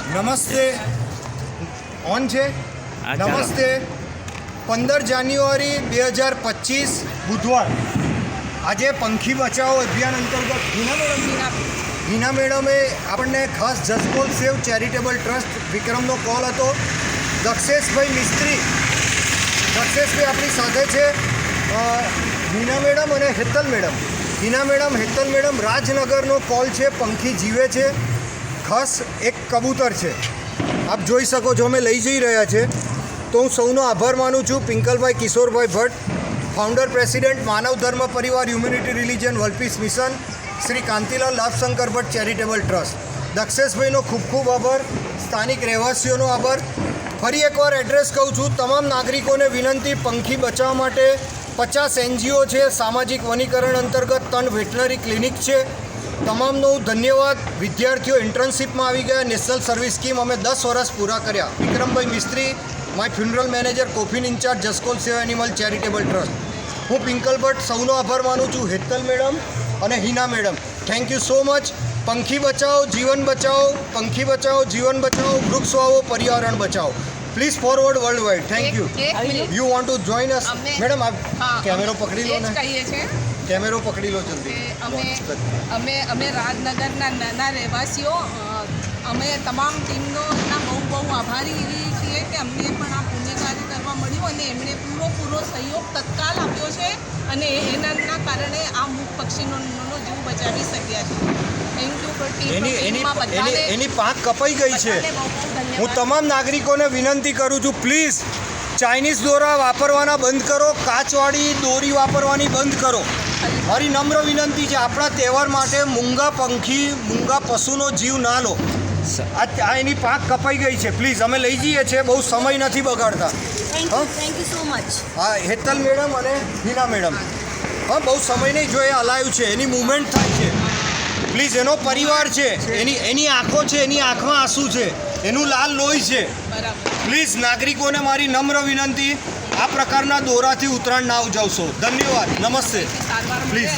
નમસ્તે ઓન છે નમસ્તે 15 જાન્યુઆરી 2025 બુધવાર આજે પંખી બચાવો અભિયાન અંતર્ગત હિના મેડમે આપણને ખાસ જસકોલ સેવ ચેરિટેબલ ટ્રસ્ટ વિક્રમનો કોલ હતો. દક્ષેશભાઈ મિસ્ત્રી આપણી સાથે છે. હિના મેડમ અને Hetal madam. Hina madam Hetal madam રાજનગરનો કોલ છે. પંખી જીવે છે. ખાસ એક કબૂતર છે, આપ જોઈ શકો છો. અમે લઈ જઈ રહ્યા છે. તો હું સૌનો આભાર માનું છું. પિંકલભાઈ કિશોરભાઈ Bhatt, founder president Manav Dharma Parivar humanity religion world mission, Shri Kantilal Labhshankar Bhatt charitable trust. દક્ષેશભાઈનો ખૂબ ખૂબ આભાર. સ્થાનિક રહેવાસીઓનો આભાર. ફરી એકવાર એડ્રેસ કહું છું. તમામ નાગરિકોને વિનંતી, પંખી બચાવવા માટે 50 NGO છે. સામાજિક વનીકરણ અંતર્ગત 3 વેટનરી ક્લિનિક છે. તમામનો ધન્યવાદ. વિદ્યાર્થીઓ ઇન્ટર્નશીપમાં આવી ગયા. નેશનલ સર્વિસ સ્કીમ અમે 10 વર્ષ પૂરા કર્યા. વિક્રમભાઈ Mistry, my funeral manager, coffin incharge, જસકોલ સેવ એનિમલ ચેરિટેબલ ટ્રસ્ટ. હું પિંકલ ભટ્ટ સૌનો આભાર માનું છું. હેતલ મેડમ અને Hina madam, thank you so much. પંખી બચાવો, જીવન બચાવો. પંખી બચાવો, જીવન બચાવો. વૃક્ષ વાવો, પર્યાવરણ બચાવો. Please forward world wide. Thank you. You want to join us? Madam આપ કેમેરો પકડી લો ને. કેમેરો પકડી લો જલ્દી. અમે રાજનગરના નાના રહેવાસીઓ અમે તમામ ટીમનો બહુ આભારી છીએ કે અમને પણ આ પુણ્યકાર્ય કરવા મળ્યું અને એમણે પૂરો સહયોગ તત્કાલ આપ્યો છે અને એના કારણે આ મૂક પક્ષીનો જીવ બચાવી શક્યા છે. એની પાંખ કપાઈ ગઈ છે. હું તમામ નાગરિકોને વિનંતી કરું છું, પ્લીઝ ચાઇનીઝ દોરા વાપરવાના બંધ કરો. કાચવાળી દોરી વાપરવાની બંધ કરો. મારી નમ્ર વિનંતી છે. આપણા તહેવાર માટે મૂંગા પશુનો જીવ ના લો. આ એની પાંખ કપાઈ ગઈ છે. પ્લીઝ અમે લઈ જઈએ છીએ. બહુ સમય નથી બગાડતા. Thank you so much. હા, હેતલ મેડમ અને હિના મેડમ. હા, બહુ સમય નહીં જોઈએ. અલાયું છે, એની મૂવમેન્ટ થાય છે. પ્લીઝ, એનો પરિવાર છે, એની આંખો છે, એની આંખમાં આંસુ છે, એનું લાલ લોહી છે. પ્લીઝ નાગરિકોને મારી નમ્ર વિનંતી, આ પ્રકારના દોરાથી ઉત્તરાયણ ના ઉજવશો. ધન્યવાદ. નમસ્તે. પ્લીઝ